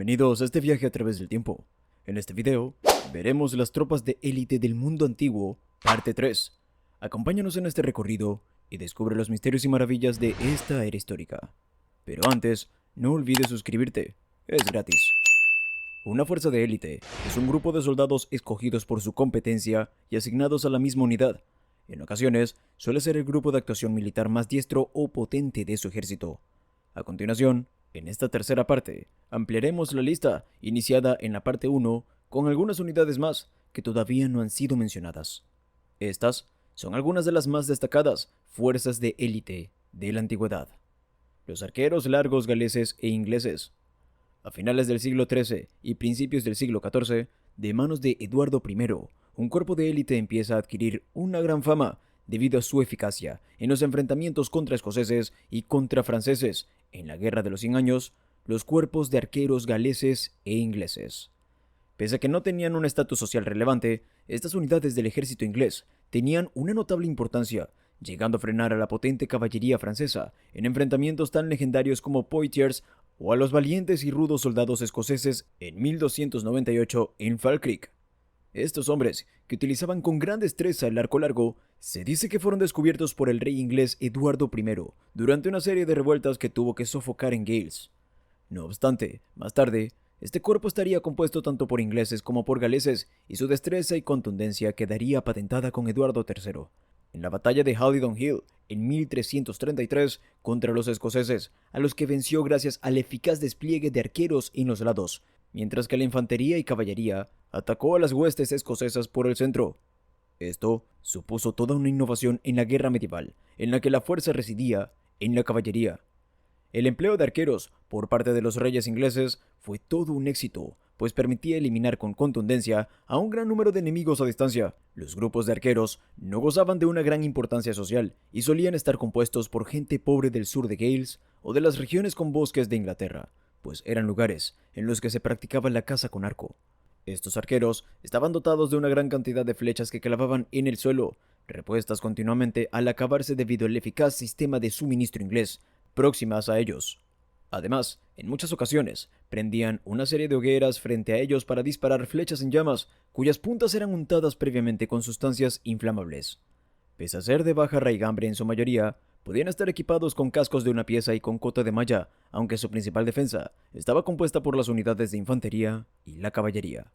Bienvenidos a este viaje a través del tiempo. En este video, veremos las tropas de élite del mundo antiguo, parte 3. Acompáñanos en este recorrido y descubre los misterios y maravillas de esta era histórica. Pero antes, no olvides suscribirte, es gratis. Una fuerza de élite es un grupo de soldados escogidos por su competencia y asignados a la misma unidad. En ocasiones, suele ser el grupo de actuación militar más diestro o potente de su ejército. A continuación, en esta tercera parte, ampliaremos la lista iniciada en la parte 1 con algunas unidades más que todavía no han sido mencionadas. Estas son algunas de las más destacadas fuerzas de élite de la antigüedad. Los arqueros largos galeses e ingleses. A finales del siglo XIII y principios del siglo XIV, de manos de Eduardo I, un cuerpo de élite empieza a adquirir una gran fama debido a su eficacia en los enfrentamientos contra escoceses y contra franceses. En la Guerra de los 100 Años, los cuerpos de arqueros galeses e ingleses. Pese a que no tenían un estatus social relevante, estas unidades del ejército inglés tenían una notable importancia, llegando a frenar a la potente caballería francesa en enfrentamientos tan legendarios como Poitiers o a los valientes y rudos soldados escoceses en 1298 en Falkirk. Estos hombres, que utilizaban con gran destreza el arco largo, se dice que fueron descubiertos por el rey inglés Eduardo I durante una serie de revueltas que tuvo que sofocar en Gales. No obstante, más tarde, este cuerpo estaría compuesto tanto por ingleses como por galeses, y su destreza y contundencia quedaría patentada con Eduardo III en la batalla de Haddington Hill en 1333 contra los escoceses, a los que venció gracias al eficaz despliegue de arqueros en los lados, mientras que la infantería y caballería atacó a las huestes escocesas por el centro. Esto supuso toda una innovación en la guerra medieval, en la que la fuerza residía en la caballería. El empleo de arqueros por parte de los reyes ingleses fue todo un éxito, pues permitía eliminar con contundencia a un gran número de enemigos a distancia. Los grupos de arqueros no gozaban de una gran importancia social y solían estar compuestos por gente pobre del sur de Gales o de las regiones con bosques de Inglaterra, pues eran lugares en los que se practicaba la caza con arco. Estos arqueros estaban dotados de una gran cantidad de flechas que clavaban en el suelo, repuestas continuamente al acabarse debido al eficaz sistema de suministro inglés, próximas a ellos. Además, en muchas ocasiones, prendían una serie de hogueras frente a ellos para disparar flechas en llamas, cuyas puntas eran untadas previamente con sustancias inflamables. Pese a ser de baja raigambre en su mayoría, podían estar equipados con cascos de una pieza y con cota de malla, aunque su principal defensa estaba compuesta por las unidades de infantería y la caballería.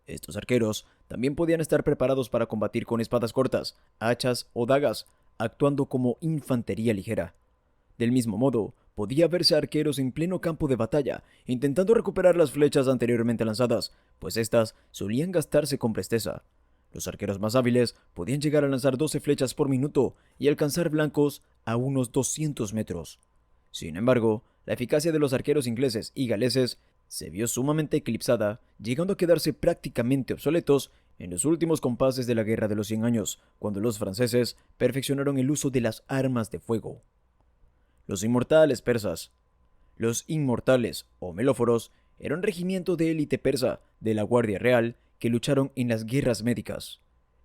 Estos arqueros también podían estar preparados para combatir con espadas cortas, hachas o dagas, actuando como infantería ligera. Del mismo modo, podía verse arqueros en pleno campo de batalla, intentando recuperar las flechas anteriormente lanzadas, pues éstas solían gastarse con presteza. Los arqueros más hábiles podían llegar a lanzar 12 flechas por minuto y alcanzar blancos a unos 200 metros. Sin embargo, la eficacia de los arqueros ingleses y galeses se vio sumamente eclipsada, llegando a quedarse prácticamente obsoletos en los últimos compases de la Guerra de los 100 Años, cuando los franceses perfeccionaron el uso de las armas de fuego. Los inmortales persas. Los inmortales, o melóforos, eran un regimiento de élite persa de la Guardia Real que lucharon en las guerras médicas.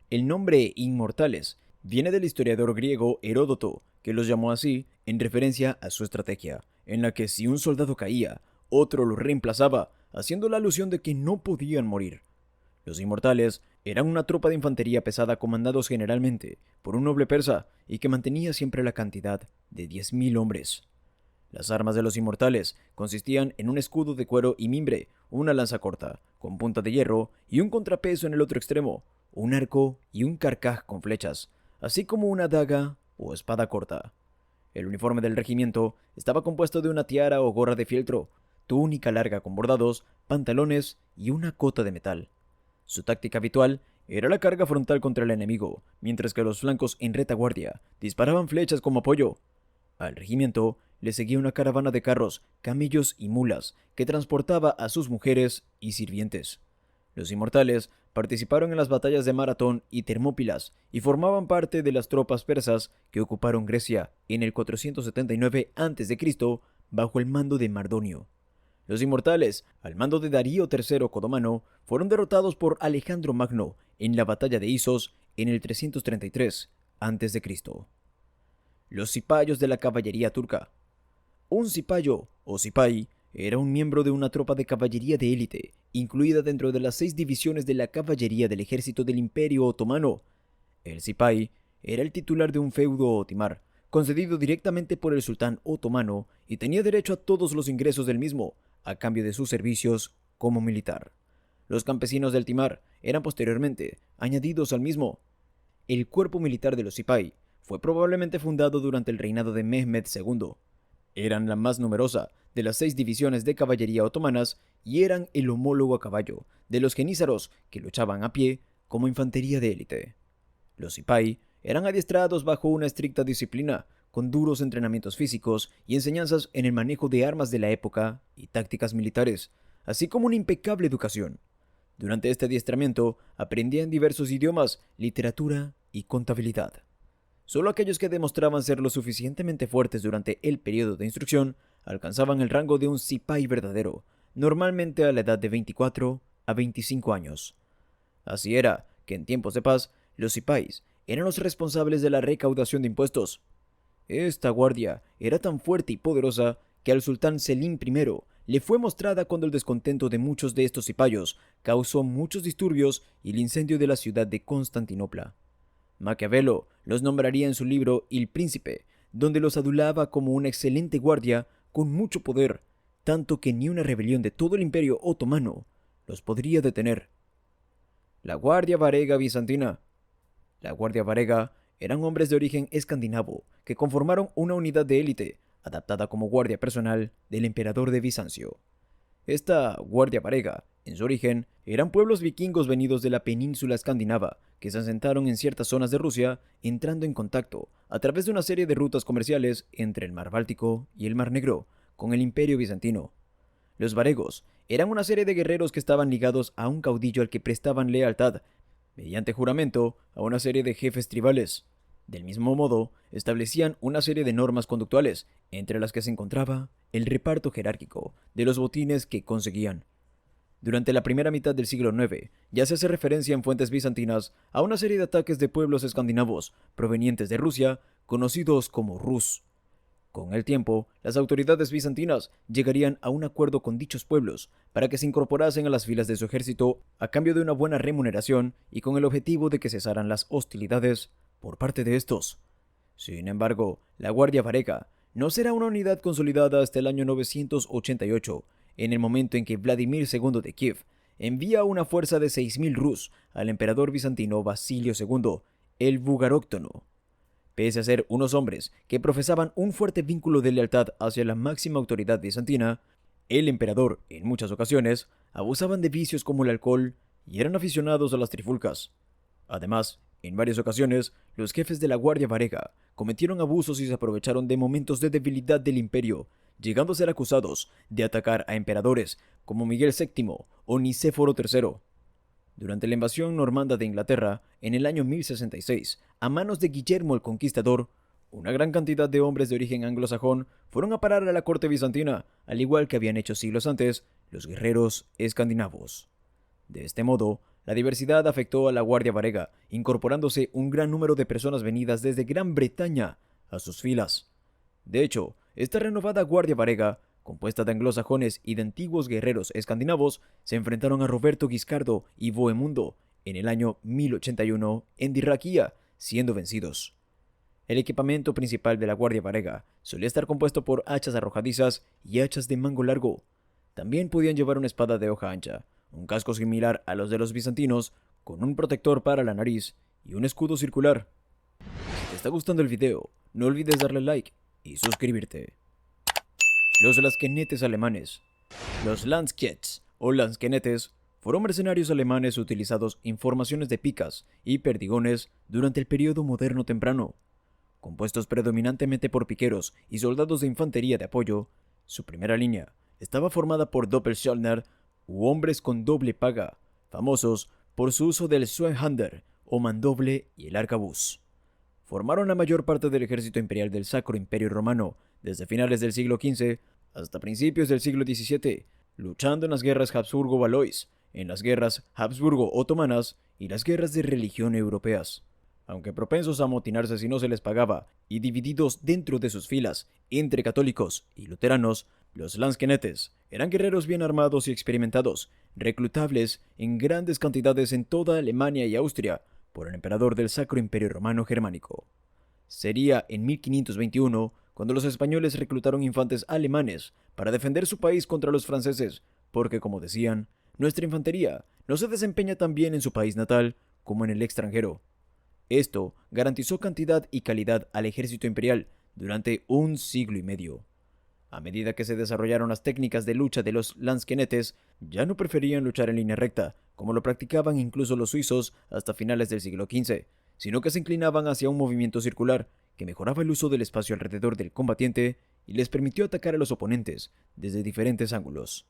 El nombre inmortales viene del historiador griego Heródoto, que los llamó así en referencia a su estrategia, en la que si un soldado caía, otro lo reemplazaba, haciendo la alusión de que no podían morir. Los inmortales eran una tropa de infantería pesada comandados generalmente por un noble persa y que mantenía siempre la cantidad de 10.000 hombres. Las armas de los inmortales consistían en un escudo de cuero y mimbre, una lanza corta, con punta de hierro y un contrapeso en el otro extremo, un arco y un carcaj con flechas, así como una daga o espada corta. El uniforme del regimiento estaba compuesto de una tiara o gorra de fieltro, túnica larga con bordados, pantalones y una cota de metal. Su táctica habitual era la carga frontal contra el enemigo, mientras que los flancos en retaguardia disparaban flechas como apoyo. Al regimiento le seguía una caravana de carros, camellos y mulas que transportaba a sus mujeres y sirvientes. Los inmortales participaron en las batallas de Maratón y Termópilas y formaban parte de las tropas persas que ocuparon Grecia en el 479 a.C. bajo el mando de Mardonio. Los inmortales, al mando de Darío III Codomano, fueron derrotados por Alejandro Magno en la batalla de Isos en el 333 a.C. Los cipayos de la caballería turca. Un cipayo, o cipai, era un miembro de una tropa de caballería de élite, incluida dentro de las 6 divisiones de la caballería del ejército del Imperio Otomano. El Sipay era el titular de un feudo otomar, concedido directamente por el sultán otomano y tenía derecho a todos los ingresos del mismo, a cambio de sus servicios como militar. Los campesinos del Timar eran posteriormente añadidos al mismo. El cuerpo militar de los Sipay fue probablemente fundado durante el reinado de Mehmed II. Eran la más numerosa de las 6 divisiones de caballería otomanas y eran el homólogo a caballo de los genízaros que luchaban a pie como infantería de élite. Los Sipay eran adiestrados bajo una estricta disciplina, con duros entrenamientos físicos y enseñanzas en el manejo de armas de la época y tácticas militares, así como una impecable educación. Durante este adiestramiento aprendían diversos idiomas, literatura y contabilidad. Solo aquellos que demostraban ser lo suficientemente fuertes durante el periodo de instrucción alcanzaban el rango de un Sipay verdadero, normalmente a la edad de 24 a 25 años. Así era que en tiempos de paz, los Sipais eran los responsables de la recaudación de impuestos. Esta guardia era tan fuerte y poderosa que al sultán Selim I le fue mostrada cuando el descontento de muchos de estos cipayos causó muchos disturbios y el incendio de la ciudad de Constantinopla. Maquiavelo los nombraría en su libro El Príncipe, donde los adulaba como una excelente guardia con mucho poder, tanto que ni una rebelión de todo el Imperio Otomano los podría detener. La Guardia Varega bizantina. La Guardia Varega eran hombres de origen escandinavo que conformaron una unidad de élite, adaptada como guardia personal del emperador de Bizancio. Esta Guardia Varega, en su origen, eran pueblos vikingos venidos de la península escandinava que se asentaron en ciertas zonas de Rusia, entrando en contacto, a través de una serie de rutas comerciales entre el mar Báltico y el mar Negro, con el Imperio Bizantino. Los varegos eran una serie de guerreros que estaban ligados a un caudillo al que prestaban lealtad, mediante juramento, a una serie de jefes tribales. Del mismo modo, establecían una serie de normas conductuales, entre las que se encontraba el reparto jerárquico de los botines que conseguían. Durante la primera mitad del siglo IX, ya se hace referencia en fuentes bizantinas a una serie de ataques de pueblos escandinavos provenientes de Rusia, conocidos como Rus. Con el tiempo, las autoridades bizantinas llegarían a un acuerdo con dichos pueblos para que se incorporasen a las filas de su ejército a cambio de una buena remuneración y con el objetivo de que cesaran las hostilidades por parte de estos. Sin embargo, la Guardia Varega no será una unidad consolidada hasta el año 988, en el momento en que Vladimir II de Kiev envía una fuerza de 6.000 Rus al emperador bizantino Basilio II, el Bugaróctono. Pese a ser unos hombres que profesaban un fuerte vínculo de lealtad hacia la máxima autoridad bizantina, el emperador, en muchas ocasiones, abusaban de vicios como el alcohol y eran aficionados a las trifulcas. Además, en varias ocasiones, los jefes de la Guardia Varega cometieron abusos y se aprovecharon de momentos de debilidad del imperio, llegando a ser acusados de atacar a emperadores como Miguel VII o Nicéforo III. Durante la invasión normanda de Inglaterra, en el año 1066, a manos de Guillermo el Conquistador, una gran cantidad de hombres de origen anglosajón fueron a parar a la corte bizantina, al igual que habían hecho siglos antes los guerreros escandinavos. De este modo, la diversidad afectó a la Guardia Varega, incorporándose un gran número de personas venidas desde Gran Bretaña a sus filas. De hecho, esta renovada Guardia Varega, compuesta de anglosajones y de antiguos guerreros escandinavos, se enfrentaron a Roberto Guiscardo y Bohemundo en el año 1081 en Dirraquía, siendo vencidos. El equipamiento principal de la Guardia Varega solía estar compuesto por hachas arrojadizas y hachas de mango largo. También podían llevar una espada de hoja ancha, un casco similar a los de los bizantinos, con un protector para la nariz y un escudo circular. Si te está gustando el video, no olvides darle like y suscribirte. Los Lansquenetes alemanes. Los Landsknechts o Lansquenetes fueron mercenarios alemanes utilizados en formaciones de picas y perdigones durante el periodo moderno temprano. Compuestos predominantemente por piqueros y soldados de infantería de apoyo, su primera línea estaba formada por Doppelschöldner u hombres con doble paga, famosos por su uso del Zweihander o mandoble y el arcabuz. Formaron la mayor parte del ejército imperial del Sacro Imperio Romano desde finales del siglo XV hasta principios del siglo XVII, luchando en las guerras Habsburgo-Valois, en las guerras Habsburgo-Otomanas y las guerras de religión europeas. Aunque propensos a amotinarse si no se les pagaba y divididos dentro de sus filas entre católicos y luteranos, Los lansquenetes eran guerreros bien armados y experimentados, reclutables en grandes cantidades en toda Alemania y Austria por el emperador del Sacro Imperio Romano Germánico. Sería en 1521 cuando los españoles reclutaron infantes alemanes para defender su país contra los franceses, porque, como decían, nuestra infantería no se desempeña tan bien en su país natal como en el extranjero. Esto garantizó cantidad y calidad al ejército imperial durante un siglo y medio. A medida que se desarrollaron las técnicas de lucha de los lansquenetes, ya no preferían luchar en línea recta, como lo practicaban incluso los suizos hasta finales del siglo XV, sino que se inclinaban hacia un movimiento circular que mejoraba el uso del espacio alrededor del combatiente y les permitió atacar a los oponentes desde diferentes ángulos.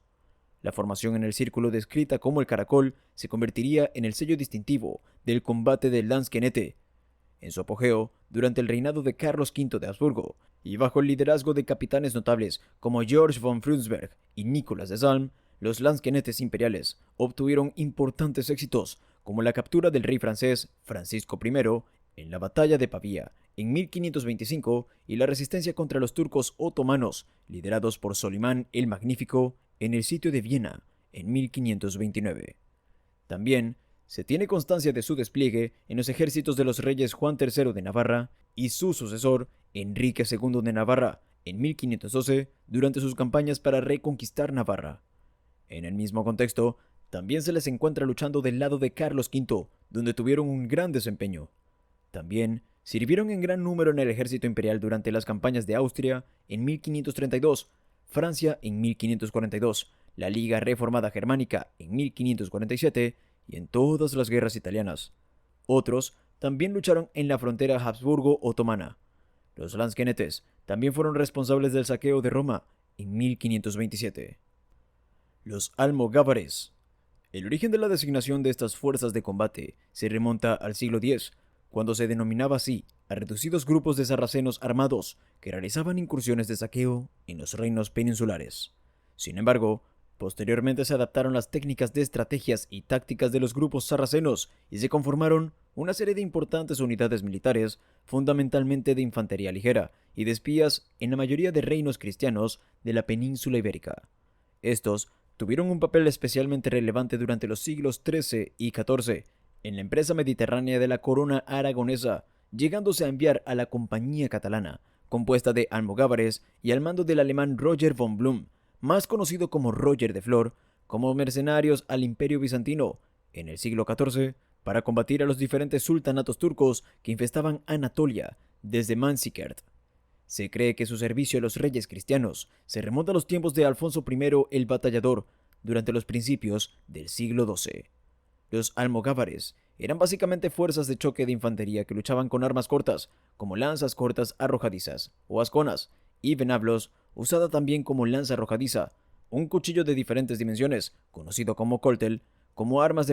La formación en el círculo, descrita como el caracol, se convertiría en el sello distintivo del combate del lansquenete. En su apogeo, durante el reinado de Carlos V de Habsburgo, y bajo el liderazgo de capitanes notables como George von Frundsberg y Nicolas de Salm, los lansquenetes imperiales obtuvieron importantes éxitos, como la captura del rey francés Francisco I en la batalla de Pavía en 1525 y la resistencia contra los turcos otomanos, liderados por Solimán el Magnífico, en el sitio de Viena en 1529. También se tiene constancia de su despliegue en los ejércitos de los reyes Juan III de Navarra y su sucesor Enrique II de Navarra en 1512 durante sus campañas para reconquistar Navarra. En el mismo contexto, también se les encuentra luchando del lado de Carlos V, donde tuvieron un gran desempeño. También sirvieron en gran número en el ejército imperial durante las campañas de Austria en 1532, Francia en 1542, la Liga Reformada Germánica en 1547 y en todas las guerras italianas. Otros también lucharon en la frontera Habsburgo-otomana. Los lansquenetes también fueron responsables del saqueo de Roma en 1527. Los almogávares. El origen de la designación de estas fuerzas de combate se remonta al siglo X, cuando se denominaba así a reducidos grupos de sarracenos armados que realizaban incursiones de saqueo en los reinos peninsulares. Sin embargo, posteriormente se adaptaron las técnicas de estrategias y tácticas de los grupos sarracenos y se conformaron una serie de importantes unidades militares, fundamentalmente de infantería ligera y de espías en la mayoría de reinos cristianos de la península ibérica. Estos tuvieron un papel especialmente relevante durante los siglos XIII y XIV en la empresa mediterránea de la corona aragonesa, llegándose a enviar a la Compañía Catalana, compuesta de almogávares y al mando del alemán Roger von Blum, más conocido como Roger de Flor, como mercenarios al Imperio Bizantino en el siglo XIV para combatir a los diferentes sultanatos turcos que infestaban Anatolia desde Manzikert. Se cree que su servicio a los reyes cristianos se remonta a los tiempos de Alfonso I el Batallador, durante los principios del siglo XII. Los almogávares eran básicamente fuerzas de choque de infantería que luchaban con armas cortas, como lanzas cortas arrojadizas o asconas, y venablos, usada también como lanza arrojadiza, un cuchillo de diferentes dimensiones, conocido como coltel, como armas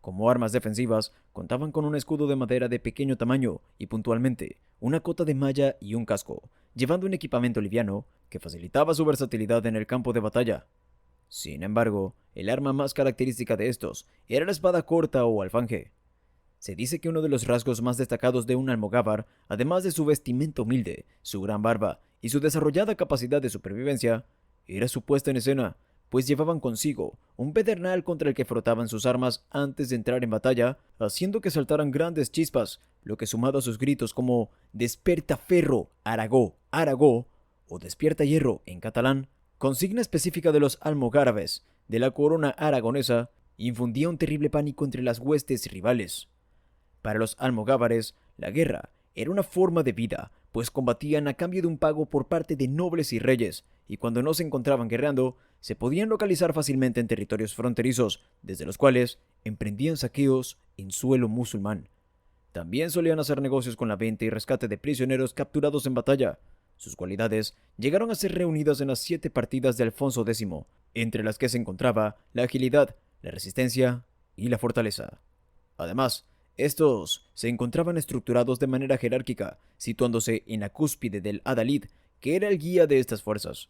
Como armas defensivas, contaban con un escudo de madera de pequeño tamaño y, puntualmente, una cota de malla y un casco, llevando un equipamiento liviano que facilitaba su versatilidad en el campo de batalla. Sin embargo, el arma más característica de estos era la espada corta o alfanje. Se dice que uno de los rasgos más destacados de un almogávar, además de su vestimenta humilde, su gran barba y su desarrollada capacidad de supervivencia, era su puesta en escena, pues llevaban consigo un pedernal contra el que frotaban sus armas antes de entrar en batalla, haciendo que saltaran grandes chispas, lo que, sumado a sus gritos como «Desperta ferro, Aragó, Aragó» o «Despierta hierro» en catalán, consigna específica de los almogárabes de la corona aragonesa, infundía un terrible pánico entre las huestes rivales. Para los almogávares, la guerra era una forma de vida, pues combatían a cambio de un pago por parte de nobles y reyes, y cuando no se encontraban guerreando, se podían localizar fácilmente en territorios fronterizos, desde los cuales emprendían saqueos en suelo musulmán. También solían hacer negocios con la venta y rescate de prisioneros capturados en batalla. Sus cualidades llegaron a ser reunidas en las 7 partidas de Alfonso X, entre las que se encontraba la agilidad, la resistencia y la fortaleza. Además, estos se encontraban estructurados de manera jerárquica, situándose en la cúspide del adalid, que era el guía de estas fuerzas.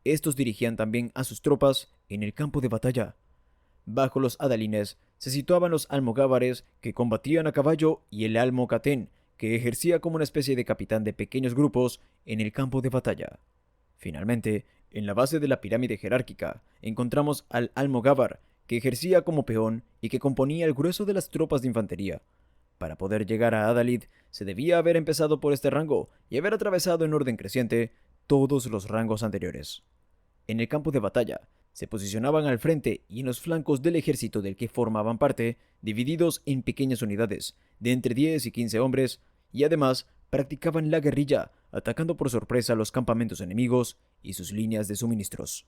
Estos dirigían también a sus tropas en el campo de batalla. Bajo los adalines se situaban los almogávares, que combatían a caballo, y el almocatén, que ejercía como una especie de capitán de pequeños grupos en el campo de batalla. Finalmente, en la base de la pirámide jerárquica, encontramos al almogávar, que ejercía como peón y que componía el grueso de las tropas de infantería. Para poder llegar a Adalid, se debía haber empezado por este rango y haber atravesado en orden creciente todos los rangos anteriores. En el campo de batalla, se posicionaban al frente y en los flancos del ejército del que formaban parte, divididos en pequeñas unidades de entre 10 y 15 hombres, y además practicaban la guerrilla, atacando por sorpresa los campamentos enemigos y sus líneas de suministros.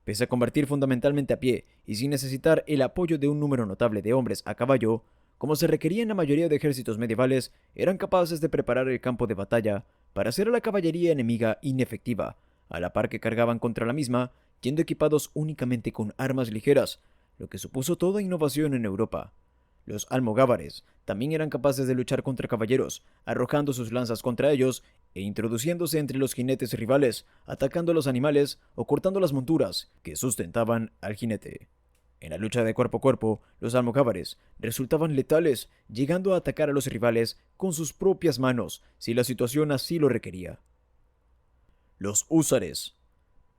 Pese a combatir fundamentalmente a pie y sin necesitar el apoyo de un número notable de hombres a caballo, como se requería en la mayoría de ejércitos medievales, eran capaces de preparar el campo de batalla para hacer a la caballería enemiga inefectiva, a la par que cargaban contra la misma, yendo equipados únicamente con armas ligeras, lo que supuso toda innovación en Europa. Los almogávares también eran capaces de luchar contra caballeros, arrojando sus lanzas contra ellos e introduciéndose entre los jinetes rivales, atacando a los animales o cortando las monturas que sustentaban al jinete. En la lucha de cuerpo a cuerpo, los almogávares resultaban letales, llegando a atacar a los rivales con sus propias manos si la situación así lo requería. Los húsares.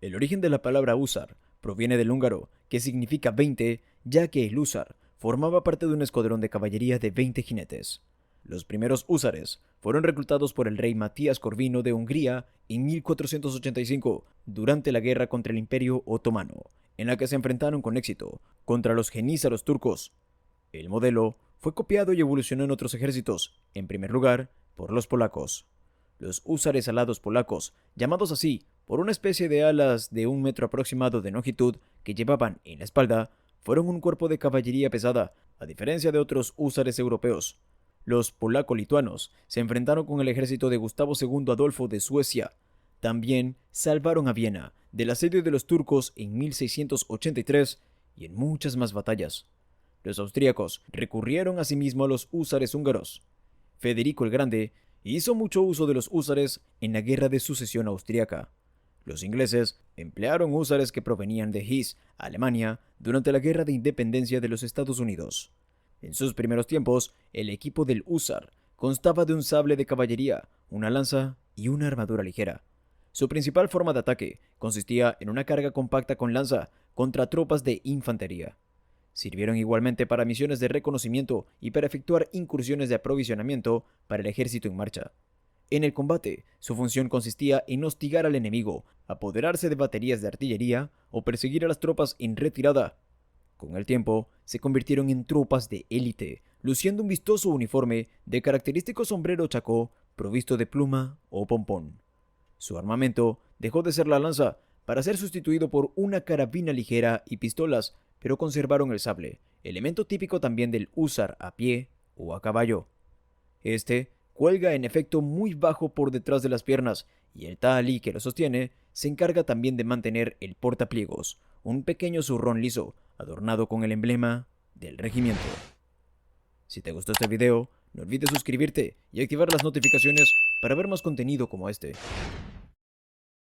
El origen de la palabra húsar proviene del húngaro, que significa 20, ya que el húsar formaba parte de un escuadrón de caballería de 20 jinetes. Los primeros húsares fueron reclutados por el rey Matías Corvino de Hungría en 1485 durante la guerra contra el Imperio Otomano, en la que se enfrentaron con éxito contra los jenízaros turcos. El modelo fue copiado y evolucionó en otros ejércitos, en primer lugar por los polacos. Los húsares alados polacos, llamados así por una especie de alas de 1 metro aproximado de longitud que llevaban en la espalda, fueron un cuerpo de caballería pesada, a diferencia de otros húsares europeos. Los polaco-lituanos se enfrentaron con el ejército de Gustavo II Adolfo de Suecia. También salvaron a Viena del asedio de los turcos en 1683 y en muchas más batallas. Los austríacos recurrieron asimismo a los húsares húngaros. Federico el Grande hizo mucho uso de los húsares en la Guerra de Sucesión Austríaca. Los ingleses emplearon húsares que provenían de Hesse, Alemania, durante la Guerra de Independencia de los Estados Unidos. En sus primeros tiempos, el equipo del húsar constaba de un sable de caballería, una lanza y una armadura ligera. Su principal forma de ataque consistía en una carga compacta con lanza contra tropas de infantería. Sirvieron igualmente para misiones de reconocimiento y para efectuar incursiones de aprovisionamiento para el ejército en marcha. En el combate, su función consistía en hostigar al enemigo, apoderarse de baterías de artillería o perseguir a las tropas en retirada. Con el tiempo, se convirtieron en tropas de élite, luciendo un vistoso uniforme de característico sombrero chacó provisto de pluma o pompón. Su armamento dejó de ser la lanza para ser sustituido por una carabina ligera y pistolas, pero conservaron el sable, elemento típico también del húsar a pie o a caballo. Este cuelga en efecto muy bajo por detrás de las piernas y el tahalí que lo sostiene se encarga también de mantener el portapliegos, un pequeño zurrón liso adornado con el emblema del regimiento. Si te gustó este video, no olvides suscribirte y activar las notificaciones para ver más contenido como este.